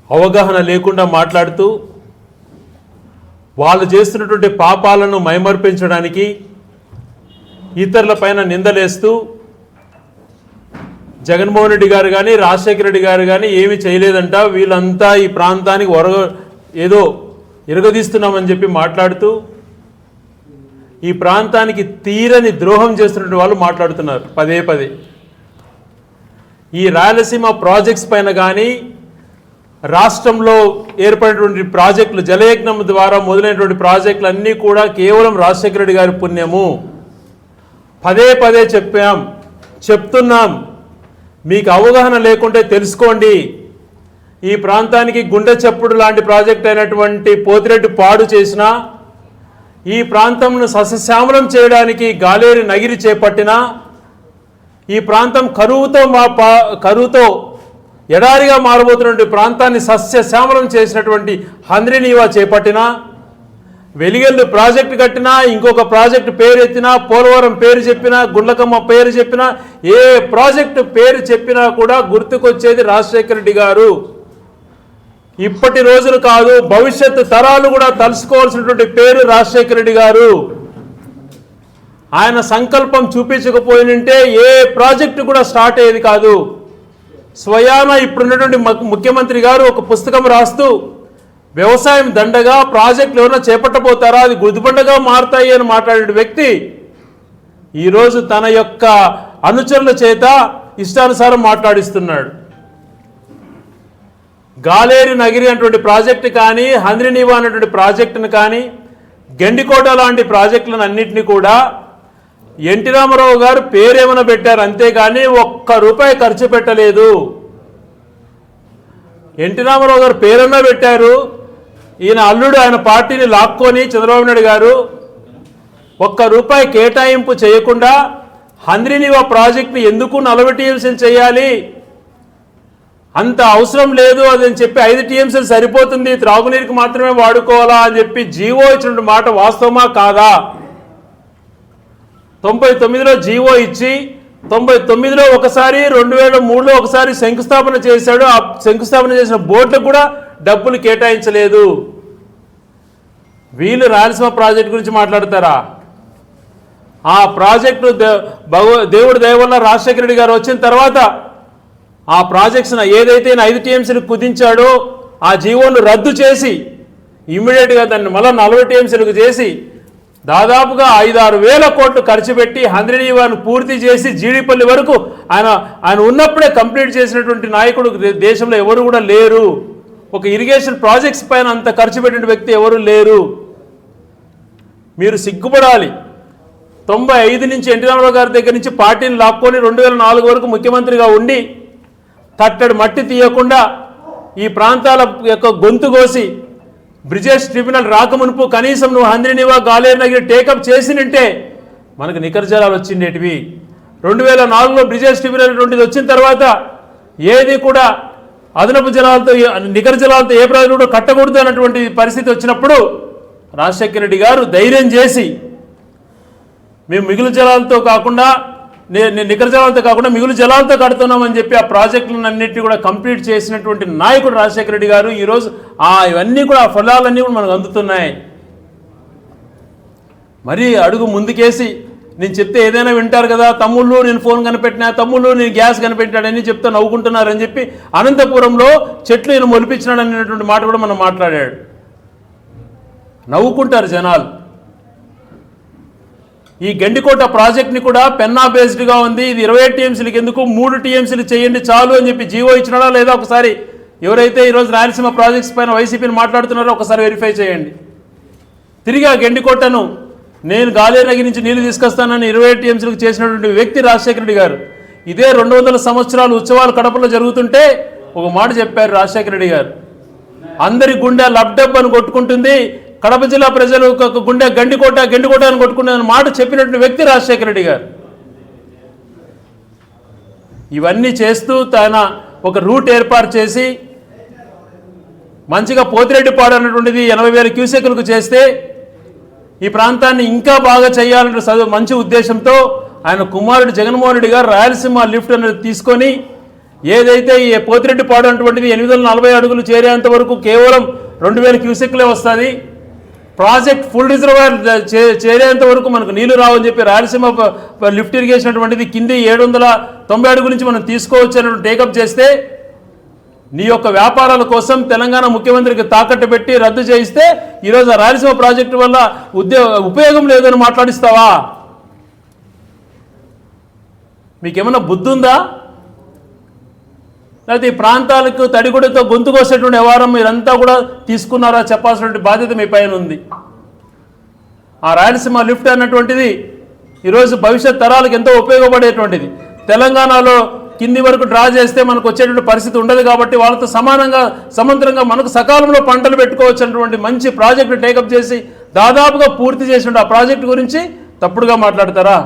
అవగాహన లేకుండా మాట్లాడుతూ వాళ్ళు చేస్తున్నటువంటి పాపాలను మైమర్పించడానికి ఇతరులపైన నిందలేస్తూ జగన్మోహన్ రెడ్డి గారు కానీ రాజశేఖర రెడ్డి గారు కానీ ఏమీ చేయలేదంట, వీళ్ళంతా ఈ ప్రాంతానికి ఏదో ఇరగదీస్తున్నామని చెప్పి మాట్లాడుతూ ఈ ప్రాంతానికి తీరని ద్రోహం చేస్తున్నటువంటి వాళ్ళు మాట్లాడుతున్నారు పదే పదే. ఈ రాయలసీమ ప్రాజెక్ట్స్ పైన కానీ రాష్ట్రంలో ఏర్పడినటువంటి ప్రాజెక్టులు జలయజ్ఞం ద్వారా మొదలైనటువంటి ప్రాజెక్టులు అన్నీ కూడా కేవలం రాజశేఖర రెడ్డి గారి పుణ్యము. పదే పదే చెప్తున్నాం, మీకు అవగాహన లేకుంటే తెలుసుకోండి. ఈ ప్రాంతానికి గుండె చప్పుడు లాంటి ప్రాజెక్ట్ అయినటువంటి పోతిరెడ్డి పాడు చేసినా, ఈ ప్రాంతంను సస్యశ్యామలం చేయడానికి గాలేరు నగిరి చేపట్టినా, ఈ ప్రాంతం కరువుతో ఎడారిగా మారబోతున్నటువంటి ప్రాంతాన్ని సస్యశ్యామలం చేసినటువంటి హంద్రీనీవా చేపట్టినా, వెలిగెల్లు ప్రాజెక్టు కట్టినా, ఇంకొక ప్రాజెక్టు పేరు ఎత్తినా, పోలవరం పేరు చెప్పినా, గుండ్లకమ్మ పేరు చెప్పినా, ఏ ప్రాజెక్టు పేరు చెప్పినా కూడా గుర్తుకొచ్చేది రాజశేఖర రెడ్డి గారు. ఇప్పటి రోజులు కాదు, భవిష్యత్తు తరాలు కూడా తలుసుకోవాల్సినటువంటి పేరు రాజశేఖర రెడ్డి గారు. ఆయన సంకల్పం చూపించకపోయినంటే ఏ ప్రాజెక్టు కూడా స్టార్ట్ అయ్యేది కాదు. స్వయాన ఇప్పుడున్నటువంటి ముఖ్యమంత్రి గారు ఒక పుస్తకం రాస్తూ వ్యవసాయం దండగా ప్రాజెక్టులు ఏమైనా చేపట్టబోతారా, అది గుదిబండగా మారుతాయి అని మాట్లాడే వ్యక్తి ఈరోజు తన యొక్క అనుచరుల చేత ఇష్టానుసారం మాట్లాడిస్తున్నాడు. గాలేరు నగిరి అటువంటి ప్రాజెక్టు కానీ, హంద్రీనీవా అనేటువంటి ప్రాజెక్టును కానీ, గెండికోట లాంటి ప్రాజెక్టులను అన్నింటినీ కూడా ఎన్టీ రామారావు గారు పేరేమైనా పెట్టారు, అంతేగాని ₹1 ఖర్చు పెట్టలేదు. ఎన్టీ రామారావు గారు పేరన్నా పెట్టారు. ఈయన అల్లుడు ఆయన పార్టీని లాక్కొని చంద్రబాబు నాయుడు గారు ₹1 కేటాయింపు చేయకుండా హంద్రీనీవా ప్రాజెక్టుని ఎందుకు 40 టీఎంసీలు చేయాలి, అంత అవసరం లేదు అని చెప్పి 5 టీఎంసీలు సరిపోతుంది, త్రాగునీరుకి మాత్రమే వాడుకోవాలా అని చెప్పి జీవో ఇచ్చిన మాట వాస్తవమా కాదా? 99లో జీవో ఇచ్చి 99లో ఒకసారి, 2003లో ఒకసారి శంకుస్థాపన చేశాడు. ఆ శంకుస్థాపన చేసిన బోర్డులకు కూడా డబ్బులు కేటాయించలేదు. వీళ్ళు రాయలసీమ ప్రాజెక్టు గురించి మాట్లాడతారా? ఆ ప్రాజెక్టు దేవుడి దయ వల్ల రాజశేఖర రెడ్డి గారు వచ్చిన తర్వాత ఆ ప్రాజెక్ట్స్ ఏదైతే 5 టీఎంసీలు కుదించాడో ఆ జీవోను రద్దు చేసి ఇమ్మీడియట్గా దాన్ని మళ్ళీ 40 టీఎంసీలకు చేసి దాదాపుగా 5-6 వేల కోట్లు ఖర్చు పెట్టి హంద్రీనీవాను పూర్తి చేసి జీడిపల్లి వరకు ఆయన ఉన్నప్పుడే కంప్లీట్ చేసినటువంటి నాయకుడు దేశంలో ఎవరు కూడా లేరు. ఒక ఇరిగేషన్ ప్రాజెక్ట్స్ పైన అంత ఖర్చు పెట్టిన వ్యక్తి ఎవరు లేరు. మీరు సిగ్గుపడాలి. 95 నుంచి ఎన్టీ రామారావు గారి దగ్గర నుంచి పార్టీని లాక్కొని 2004 వరకు ముఖ్యమంత్రిగా ఉండి తట్టడి మట్టి తీయకుండా ఈ ప్రాంతాల యొక్క గొంతు కోసి బ్రిజేష్ ట్రిబ్యునల్ రాకమునుపు కనీసం నువ్వు హంద్రీనీవా గాలేరు నగిరి టేకప్ చేసినంటే మనకు నికర జలాలు వచ్చిండేటివి. 2004లో బ్రిజేష్ ట్రిబ్యునల్ అటువంటిది వచ్చిన తర్వాత ఏది కూడా అదనపు జలాలతో నికర జలాలతో ఏ ప్రాజెక్టు కూడా కట్టకూడదు అన్నటువంటి పరిస్థితి వచ్చినప్పుడు రాజశేఖర రెడ్డి గారు ధైర్యం చేసి మేము మిగులు జలాలతో కాకుండా నికర జలాలతో కాకుండా మిగులు జలాలతో కడుతున్నామని చెప్పి ఆ ప్రాజెక్టులను అన్నింటినీ కూడా కంప్లీట్ చేసినటువంటి నాయకుడు రాజశేఖర రెడ్డి గారు. ఈరోజు ఇవన్నీ కూడా ఆ ఫలాలన్నీ కూడా మనకు అందుతున్నాయి. మరీ అడుగు ముందుకేసి నేను చెప్తే ఏదైనా వింటారు కదా, తమ్ముళ్ళు నేను ఫోన్ కనిపెట్టినా, తమ్ముళ్ళు నేను గ్యాస్ కనిపెట్టాడని చెప్తే నవ్వుకుంటున్నారని చెప్పి అనంతపురంలో చెట్లు ఈయన మొలిపించినాడు అనేటువంటి మాట కూడా మనం మాట్లాడాడు. నవ్వుకుంటారు జనాలు. ఈ గెండికోట ప్రాజెక్ట్ని కూడా పెన్నా బేస్డ్గా ఉంది, ఇది 20 టీఎంసీలకు ఎందుకు 3 టీఎంసీలు చేయండి చాలు అని చెప్పి జీవో ఇచ్చినాడా లేదా ఒకసారి ఎవరైతే ఈరోజు రాయలసీమ ప్రాజెక్ట్స్ పైన వైసీపీని మాట్లాడుతున్నారో ఒకసారి వెరిఫై చేయండి. తిరిగి ఆ గెండికోటను నేను గాలేరు నగిరి నుంచి నీళ్లు తీసుకొస్తానని 20 టీఎంసీలకు చేసినటువంటి వ్యక్తి రాజశేఖర రెడ్డి గారు. ఇదే 200 సంవత్సరాలు ఉత్సవాలు కడపలో జరుగుతుంటే ఒక మాట చెప్పారు రాజశేఖర రెడ్డి గారు, అందరి గుండె లబ్డబ్ అని కొట్టుకుంటుంది, కడప జిల్లా ప్రజలు గుండె గండికోట అని కొట్టుకునే మాట చెప్పినటువంటి వ్యక్తి రాజశేఖర రెడ్డి గారు. ఇవన్నీ చేస్తూ తన ఒక రూట్ ఏర్పాటు చేసి మంచిగా పోతిరెడ్డిపాడు అన్నటువంటిది 80,000 క్యూసెక్లకు చేస్తే ఈ ప్రాంతాన్ని ఇంకా బాగా చేయాలనే మంచి ఉద్దేశంతో ఆయన కుమారుడు జగన్మోహన్ రెడ్డి గారు రాయలసీమ లిఫ్ట్ అనేది తీసుకొని ఏదైతే ఈ పోతిరెడ్డిపాడు అటువంటిది 840 అడుగులు చేరేంత వరకు కేవలం 2000 క్యూసెక్లే వస్తుంది. ప్రాజెక్ట్ ఫుల్ రిజర్వాయర్ చేరేంత వరకు మనకు నీళ్లు రావని చెప్పి రాయలసీమ లిఫ్ట్ ఇరిగేషన్ అటువంటిది కింది 790 అడుగుల నుంచి మనం తీసుకోవచ్చు అని టేకప్ చేస్తే నీ యొక్క వ్యాపారాల కోసం తెలంగాణ ముఖ్యమంత్రికి తాకట్టు పెట్టి రద్దు చేయిస్తే ఈరోజు రాయలసీమ ప్రాజెక్టు వల్ల ఉపయోగం లేదని మాట్లాడిస్తావా? మీకేమన్నా బుద్ధి ఉందా? లేకపోతే ఈ ప్రాంతాలకు తడిగుడితో గొంతు కోసేటువంటి వ్యవహారం మీరంతా కూడా తీసుకున్నారా చెప్పాల్సినటువంటి బాధ్యత మీ పైన ఉంది. ఆ రాయలసీమ లిఫ్ట్ అన్నటువంటిది ఈరోజు భవిష్యత్ తరాలకు ఎంతో ఉపయోగపడేటువంటిది. తెలంగాణలో కింది వరకు డ్రా చేస్తే మనకు వచ్చేటువంటి పరిస్థితి ఉండదు కాబట్టి వాళ్ళతో సమాంతరంగా మనకు సకాలంలో పంటలు పెట్టుకోవచ్చు అన్నటువంటి మంచి ప్రాజెక్టు టేకప్ చేసి దాదాపుగా పూర్తి చేసిన ఆ ప్రాజెక్టు గురించి తప్పుడుగా మాట్లాడతారా?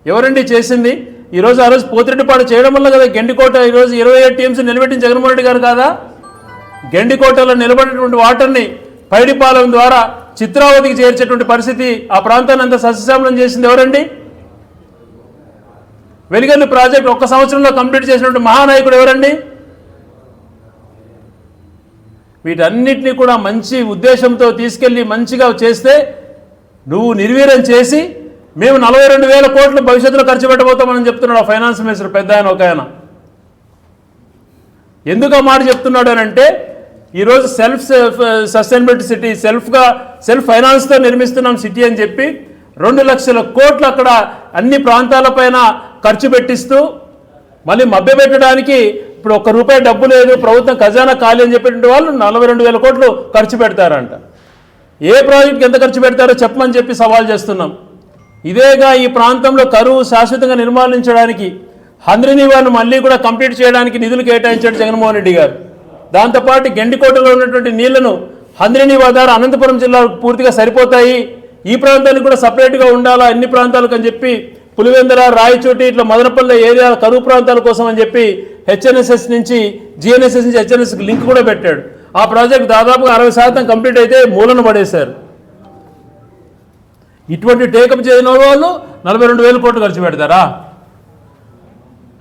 ఎవరండి చేసింది? ఈరోజు ఆ రోజు పోతిరెడ్డిపాడు చేయడం వల్ల కదా గెండికోట ఈరోజు 27 టీఎంసీ నిలబెట్టిన జగన్మోహన్ రెడ్డి గారు కాదా? గెండికోటలో నిలబడినటువంటి వాటర్ని పైడిపాలెం ద్వారా చిత్రావతికి చేర్చేటువంటి పరిస్థితి ఆ ప్రాంతాన్ని అంతా సస్యశ్యామలం చేసింది ఎవరండి? వెలిగల్లి ప్రాజెక్ట్ 1 సంవత్సరంలో కంప్లీట్ చేసినటువంటి మహానాయకుడు ఎవరండి? వీటన్నిటినీ కూడా మంచి ఉద్దేశంతో తీసుకెళ్ళి మంచిగా చేస్తే నువ్వు నిర్వీర్యం చేసి మేము 42,000 కోట్లు భవిష్యత్తులో ఖర్చు పెట్టబోతామని చెప్తున్నాడు ఆ ఫైనాన్స్ మినిస్టర్ పెద్ద ఆయన ఒక ఆయన. ఎందుకు ఆ మాట చెప్తున్నాడు అని అంటే ఈరోజు సెల్ఫ్ సస్టైనబిలిటీ సిటీ సెల్ఫ్ ఫైనాన్స్తో నిర్మిస్తున్నాం సిటీ అని చెప్పి 2 లక్షల కోట్లు అక్కడ అన్ని ప్రాంతాలపైన ఖర్చు పెట్టిస్తూ మళ్ళీ మభ్యపెట్టడానికి ఇప్పుడు ₹1 డబ్బు లేదు ప్రభుత్వం ఖజానా ఖాళీ అని చెప్పేటువంటి వాళ్ళు 42,000 కోట్లు ఖర్చు పెడతారంట. ఏ ప్రాజెక్ట్కి ఎంత ఖర్చు పెడతారో చెప్పమని చెప్పి సవాల్ చేస్తున్నాం. ఇదేగా ఈ ప్రాంతంలో కరువు శాశ్వతంగా నిర్మూలించడానికి హంద్రినీవాను మళ్ళీ కూడా కంప్లీట్ చేయడానికి నిధులు కేటాయించాడు జగన్మోహన్ రెడ్డి గారు. దాంతోపాటు గెండికోటలో ఉన్నటువంటి నీళ్లను హంద్రినీవా ద్వారా అనంతపురం జిల్లాకు పూర్తిగా సరిపోతాయి, ఈ ప్రాంతానికి కూడా సపరేట్గా ఉండాలా అన్ని ప్రాంతాలకు అని చెప్పి పులివెందుల రాయచోటి ఇట్లా మదనపల్లి ఏరియా కరువు ప్రాంతాల కోసం అని చెప్పి హెచ్ఎన్ఎస్ఎస్ నుంచి జిఎన్ఎస్ఎస్ నుంచి హెచ్ఎన్ఎస్కి లింక్ కూడా పెట్టాడు. ఆ ప్రాజెక్ట్ దాదాపుగా 60% కంప్లీట్ అయితే మూలన పడేశారు. ఇటువంటి టేకప్ చేయని వాళ్ళు 42,000 కోట్లు ఖర్చు పెడతారా?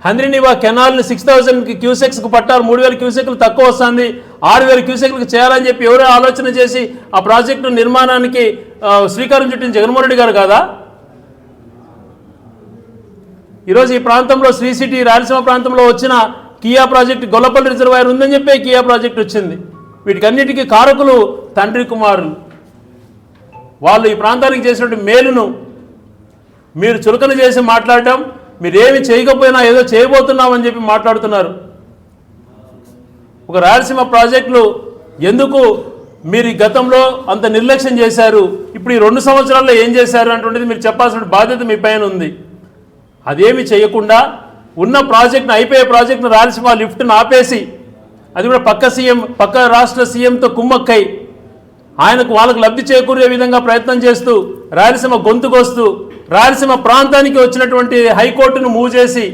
హంద్రినీవా కెనాల్ని 6,000 క్యూసెక్స్కి పట్టారు, 3,000 క్యూసెక్లు తక్కువ వస్తుంది, 6,000 క్యూసెక్లకు చేయాలని చెప్పి ఎవరో ఆలోచన చేసి ఆ ప్రాజెక్టు నిర్మాణానికి శ్రీకారం చుట్టిన జగన్మోహన్ రెడ్డి గారు కాదా? ఈరోజు ఈ ప్రాంతంలో శ్రీ సిటీ రాయలసీమ ప్రాంతంలో వచ్చిన కియా ప్రాజెక్టు గొల్లపల్లి రిజర్వాయర్ ఉందని చెప్పి కియా ప్రాజెక్టు వచ్చింది. వీటికన్నిటికీ కారకులు తండ్రి కుమారులు. వాళ్ళు ఈ ప్రాంతానికి చేసినటువంటి మేలును మీరు చులకన చేసి మాట్లాడటం, మీరేమి చేయకపోయినా ఏదో చేయబోతున్నామని చెప్పి మాట్లాడుతున్నారు. ఒక రాయలసీమ ప్రాజెక్టులు ఎందుకు మీరు ఈ గతంలో అంత నిర్లక్ష్యం చేశారు, ఇప్పుడు ఈ 2 సంవత్సరాల్లో ఏం చేశారు అటువంటిది మీరు చెప్పాల్సిన బాధ్యత మీ పైన ఉంది. అదేమి చేయకుండా ఉన్న ప్రాజెక్టును అయిపోయే ప్రాజెక్టును రాయలసీమ లిఫ్ట్ను ఆపేసి అది కూడా పక్క రాష్ట్ర సీఎంతో కుమ్మక్కై వాళ్ళకు లబ్ధి చేకూరే విధంగా ప్రయత్నం చేస్తూ రాయలసీమ గొంతుకొస్తూ రాయలసీమ ప్రాంతానికి వచ్చినటువంటి హైకోర్టును మూవ్ చేసి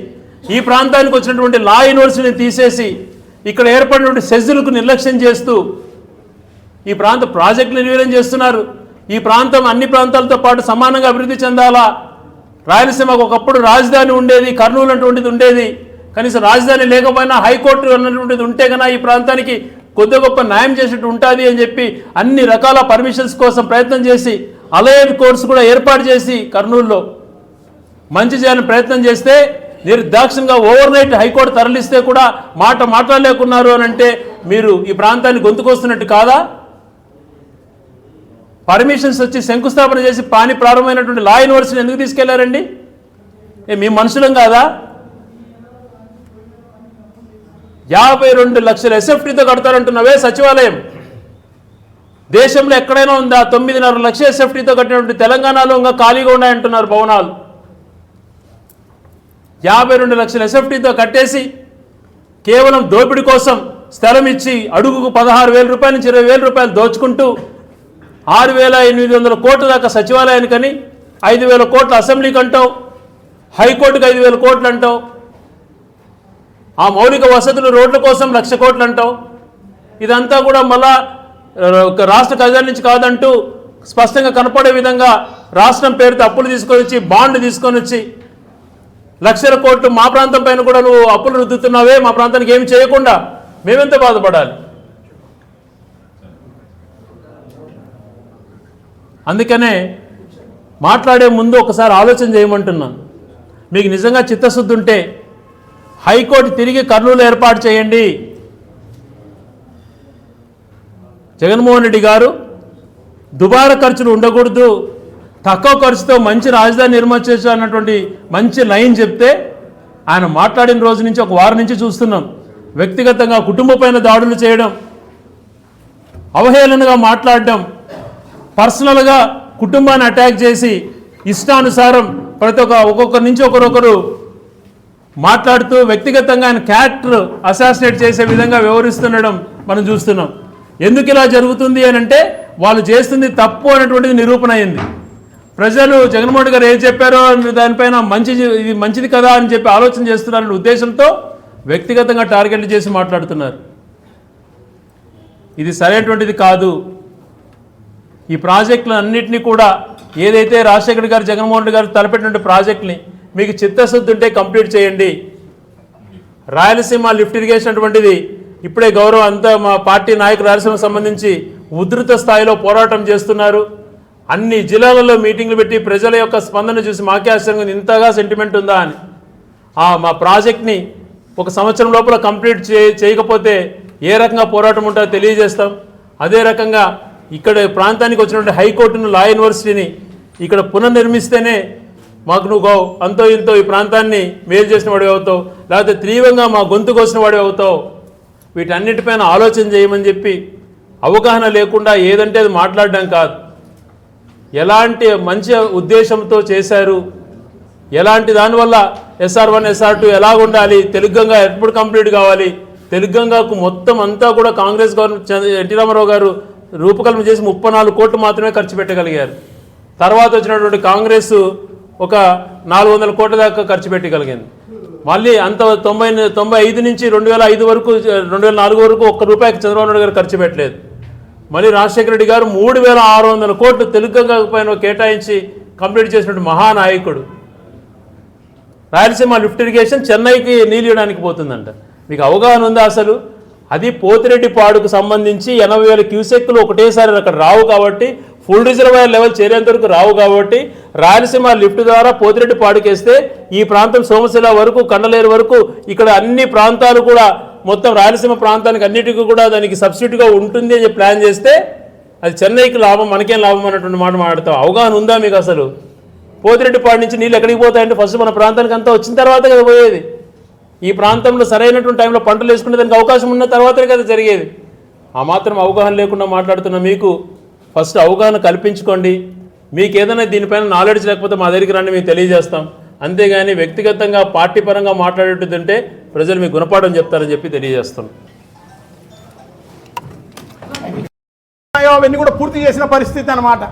ఈ ప్రాంతానికి వచ్చినటువంటి లా యూనివర్సిటీని తీసేసి ఇక్కడ ఏర్పడినటువంటి సెజ్జులకు నిర్లక్ష్యం చేస్తూ ఈ ప్రాంత ప్రాజెక్టులు నిర్వీర్యం చేస్తున్నారు. ఈ ప్రాంతం అన్ని ప్రాంతాలతో పాటు సమానంగా అభివృద్ధి చెందాలా. రాయలసీమకు ఒకప్పుడు రాజధాని ఉండేది, కర్నూలు అటువంటిది ఉండేది, కనీసం రాజధాని లేకపోయినా హైకోర్టు అన్నటువంటిది ఉంటే కన్నా ఈ ప్రాంతానికి కొద్ది గొప్ప న్యాయం చేసేట్టు ఉంటుంది అని చెప్పి అన్ని రకాల పర్మిషన్స్ కోసం ప్రయత్నం చేసి అలయడ్ కోర్సు కూడా ఏర్పాటు చేసి కర్నూలులో మంచి చేయాలని ప్రయత్నం చేస్తే నిర్దాక్షిణ్యంగా ఓవర్ నైట్ హైకోర్టు తరలిస్తే కూడా మాట్లాడలేకున్నారు అని అంటే మీరు ఈ ప్రాంతాన్ని గొంతుకొస్తున్నట్టు కాదా? పర్మిషన్స్ వచ్చి శంకుస్థాపన చేసి ప్రారంభమైనటువంటి లా యూనివర్సిటీని ఎందుకు తీసుకెళ్లారండి? మీ మనుషులం కాదా? 52 లక్షల ఎస్ఎఫ్టీతో కడతారంటున్నవే సచివాలయం. దేశంలో ఎక్కడైనా ఉందా? 9.5 లక్షల ఎస్ఎఫ్టీతో కట్టినటువంటి తెలంగాణలో ఇంకా ఖాళీగా ఉన్నాయంటున్నారు భవనాలు. 52 లక్షల ఎస్ఎఫ్టీతో కట్టేసి కేవలం దోపిడీ కోసం స్థలం ఇచ్చి అడుగుకు 16,000 రూపాయల నుంచి 20,000 రూపాయలు దోచుకుంటూ 6,800 కోట్ల దాకా సచివాలయానికని 5,000 కోట్ల అసెంబ్లీకి అంటావు, హైకోర్టుకు 5,000 కోట్లు అంటావు, ఆ మౌలిక వసతులు రోడ్ల కోసం 1,00,000 కోట్లు అంటావు. ఇదంతా కూడా మళ్ళా రాష్ట్ర ఖజానా నుంచి కాదంటూ స్పష్టంగా కనపడే విధంగా రాష్ట్రం పేరుతో అప్పులు తీసుకొని వచ్చి బాండ్ తీసుకొని వచ్చి లక్షల కోట్లు మా ప్రాంతం పైన కూడా నువ్వు అప్పులు రుద్దుతున్నావే, మా ప్రాంతానికి ఏమి చేయకుండా మేమెంత బాధపడాలి? అందుకనే మాట్లాడే ముందు ఒకసారి ఆలోచన చేయమంటున్నాను. మీకు నిజంగా చిత్తశుద్ధి ఉంటే హైకోర్టు తిరిగి కర్నూలు ఏర్పాటు చేయండి. జగన్మోహన్ రెడ్డి గారు దుబారా ఖర్చులు ఉండకూడదు, తక్కువ ఖర్చుతో మంచి రాజధాని నిర్మించవచ్చు అన్నటువంటి మంచి లైన్ చెప్తే ఆయన మాట్లాడిన రోజు నుంచి ఒక వారం నుంచి చూస్తున్నాం. వ్యక్తిగతంగా కుటుంబ పైన దాడులు చేయడం, అవహేళనగా మాట్లాడడం, పర్సనల్గా కుటుంబాన్ని అటాక్ చేసి ఇష్టానుసారం ఒక్కొక్కరి నుంచి ఒకరొకరు మాట్లాడుతూ వ్యక్తిగతంగా ఆయన క్యారెక్టర్ అసాసినేట్ చేసే విధంగా వ్యవహరిస్తుండడం మనం చూస్తున్నాం. ఎందుకు ఇలా జరుగుతుంది అని అంటే వాళ్ళు చేస్తుంది తప్పు అనేటువంటిది నిరూపణ అయింది. ప్రజలు జగన్మోహన్ రెడ్డి గారు ఏం చెప్పారో దానిపైన ఇది మంచిది కదా అని చెప్పి ఆలోచన చేస్తున్నారనే ఉద్దేశంతో వ్యక్తిగతంగా టార్గెట్లు చేసి మాట్లాడుతున్నారు. ఇది సరైనటువంటిది కాదు. ఈ ప్రాజెక్టులు అన్నింటినీ కూడా ఏదైతే రాజశేఖర గారు జగన్మోహన్ రెడ్డి గారు తలపెట్టినటువంటి ప్రాజెక్టుని మీకు చిత్తశుద్ధి ఉంటే కంప్లీట్ చేయండి. రాయలసీమ లిఫ్ట్ ఇరిగేషన్ అటువంటిది ఇప్పుడే గౌరవం అంతా మా పార్టీ నాయకులు రాయలసీమకు సంబంధించి ఉధృత స్థాయిలో పోరాటం చేస్తున్నారు. అన్ని జిల్లాలలో మీటింగ్లు పెట్టి ప్రజల యొక్క స్పందన చూసి మాకే ఆశ్చర్యంగా ఇంతగా సెంటిమెంట్ ఉందా అని. మా ప్రాజెక్ట్ని ఒక సంవత్సరం లోపల కంప్లీట్ చేయకపోతే ఏ రకంగా పోరాటం ఉంటుందో తెలియజేస్తాం. అదే రకంగా ఇక్కడ ప్రాంతానికి వచ్చినటువంటి హైకోర్టును, లా యూనివర్సిటీని ఇక్కడ పునర్నిర్మిస్తేనే మాకు నువ్వు అంతో ఇంతో ఈ ప్రాంతాన్ని మేలు చేసిన వాడివి అవుతావు, లేకపోతే తీవ్రంగా మా గొంతు కోసిన వాడివి అవుతావు. వీటన్నిటిపైన ఆలోచన చేయమని చెప్పి అవగాహన లేకుండా ఏదంటే అది మాట్లాడడం కాదు. ఎలాంటి మంచి ఉద్దేశంతో చేశారు, ఎలాంటి దానివల్ల SR1 SR2 ఎలా ఉండాలి, తెలుగంగా ఎప్పుడు కంప్లీట్ కావాలి, తెలుగంగాకు మొత్తం అంతా కూడా కాంగ్రెస్ గవర్నమెంట్ ఎన్టీ రామారావు గారు రూపకల్పన చేసి 34 కోట్లు మాత్రమే ఖర్చు పెట్టగలిగారు. తర్వాత వచ్చినటువంటి కాంగ్రెస్ ఒక 400 కోట్ల దాకా ఖర్చు పెట్టగలిగింది. మళ్ళీ అంత 95 నుంచి 2005 వరకు 2004 వరకు ఒక్క రూపాయికి చంద్రబాబు నాయుడు గారు ఖర్చు పెట్టలేదు. మళ్ళీ రాజశేఖర రెడ్డి గారు 3600 కోట్లు తెలుగంగా పైన కేటాయించి కంప్లీట్ చేసినటువంటి మహానాయకుడు. రాయలసీమ లిఫ్ట్ ఇరిగేషన్ చెన్నైకి నీళ్ళు ఇవ్వడానికి పోతుందంట. మీకు అవగాహన ఉందా అసలు? అది పోతిరెడ్డిపాడుకు సంబంధించి 80,000 క్యూసెక్లు ఒకటేసారి అక్కడ రావు కాబట్టి, ఫుల్ రిజర్వాయర్ లెవెల్ చేరేంత వరకు రావు కాబట్టి రాయలసీమ లిఫ్ట్ ద్వారా పోతిరెడ్డిపాడుకేస్తే ఈ ప్రాంతం సోమశిల వరకు, కండలేరు వరకు ఇక్కడ అన్ని ప్రాంతాలు కూడా మొత్తం రాయలసీమ ప్రాంతానికి అన్నిటికీ కూడా దానికి సబ్సిడీగా ఉంటుంది అని ప్లాన్ చేస్తే అది చెన్నైకి లాభం, మనకేం లాభం అన్నటువంటి మాట మాట్లాడతాం. అవగాహన ఉందా మీకు అసలు? పోతిరెడ్డిపాడు నుంచి నీళ్ళు ఎక్కడికి పోతాయంటే ఫస్ట్ మన ప్రాంతానికి అంతా వచ్చిన తర్వాత కదా పోయేది. ఈ ప్రాంతంలో సరైనటువంటి టైంలో పంటలు వేసుకునే దానికి అవకాశం ఉన్న తర్వాతనే కదా జరిగేది. ఆ మాత్రం అవగాహన లేకుండా మాట్లాడుతున్న మీకు ఫస్ట్ అవగాహన కల్పించుకోండి. మీకు ఏదైనా దీనిపైన నాలెడ్జ్ లేకపోతే మా దగ్గరికి రండి, మేము తెలియజేస్తాం. అంతేగాని వ్యక్తిగతంగా పార్టీ పరంగా మాట్లాడేటంటే ప్రజలు మీకు గుణపాఠం చెప్తారని చెప్పి తెలియజేస్తాం. అవన్నీ కూడా పూర్తి చేసిన పరిస్థితి అన్నమాట.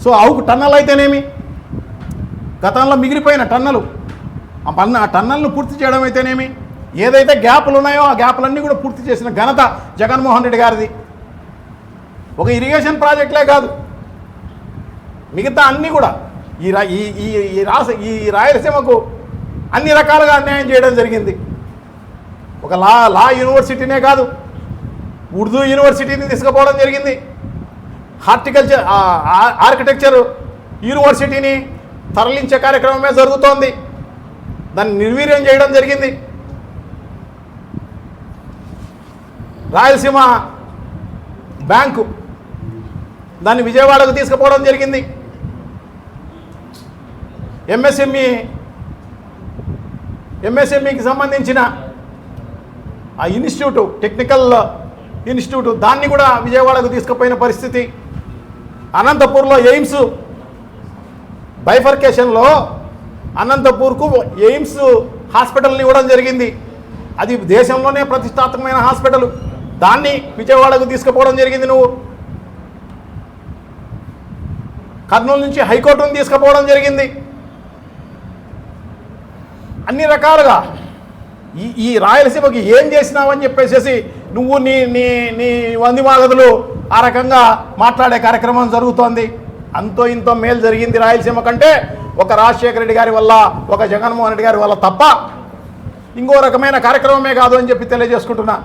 సో అవుకు టన్నల్ అయితేనేమి, గతంలో మిగిలిపోయిన టన్నలు, ఆ టన్నల్ను పూర్తి చేయడం అయితేనేమి, ఏదైతే గ్యాపులు ఉన్నాయో ఆ గ్యాపులన్నీ కూడా పూర్తి చేసిన ఘనత జగన్మోహన్ రెడ్డి గారిది. ఒక ఇరిగేషన్ ప్రాజెక్టులే కాదు, మిగతా అన్నీ కూడా ఈ రాయలసీమకు అన్ని రకాలుగా అన్యాయం చేయడం జరిగింది. ఒక లా యూనివర్సిటీనే కాదు, ఉర్దూ యూనివర్సిటీని తీసుకుపోవడం జరిగింది. ఆర్కిటెక్చర్ యూనివర్సిటీని తరలించే కార్యక్రమమే జరుగుతోంది. దాన్ని నిర్వీర్యం చేయడం జరిగింది. రాయలసీమ బ్యాంకు దాన్ని విజయవాడకు తీసుకుపోవడం జరిగింది. ఎంఎస్ఎంఈకి సంబంధించిన ఆ ఇన్స్టిట్యూట్, టెక్నికల్ ఇన్స్టిట్యూట్, దాన్ని కూడా విజయవాడకు తీసుకుపోయిన పరిస్థితి. అనంతపూర్లో ఎయిమ్స్ బైఫర్కేషన్లో అనంతపూర్కు ఎయిమ్స్ హాస్పిటల్ని ఇవ్వడం జరిగింది. అది దేశంలోనే ప్రతిష్టాత్మకమైన హాస్పిటల్, దాన్ని విజయవాడకు తీసుకుపోవడం జరిగింది. నువ్వు కర్నూలు నుంచి హైకోర్టును తీసుకుపోవడం జరిగింది. అన్ని రకాలుగా ఈ రాయలసీమకి ఏం చేసినావని చెప్పేసి నువ్వు నీ నీ నీ వందిమాగదులు ఆ రకంగా మాట్లాడే కార్యక్రమం జరుగుతోంది. అంతో ఇంతో మేలు జరిగింది రాయలసీమ కంటే ఒక రాజశేఖర రెడ్డి గారి వల్ల, ఒక జగన్మోహన్ రెడ్డి గారి వల్ల తప్ప ఇంకో రకమైన కార్యక్రమమే కాదు అని చెప్పి తెలియజేసుకుంటున్నా.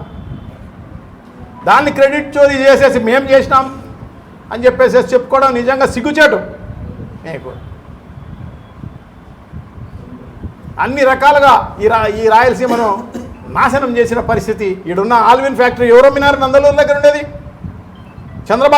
దాన్ని క్రెడిట్ చోరీ చేసేసి మేం చేసినాం అని చెప్పేసి చెప్పుకోవడం నిజంగా సిగ్గుచేటు. మీకు అన్ని రకాలుగా ఈ రాయలసీమను నాశనం చేసిన పరిస్థితి. ఈడున్న ఆల్విన్ ఫ్యాక్టరీ ఎవరో మినారు నందలూరు దగ్గర ఉండేది. చంద్రబాబు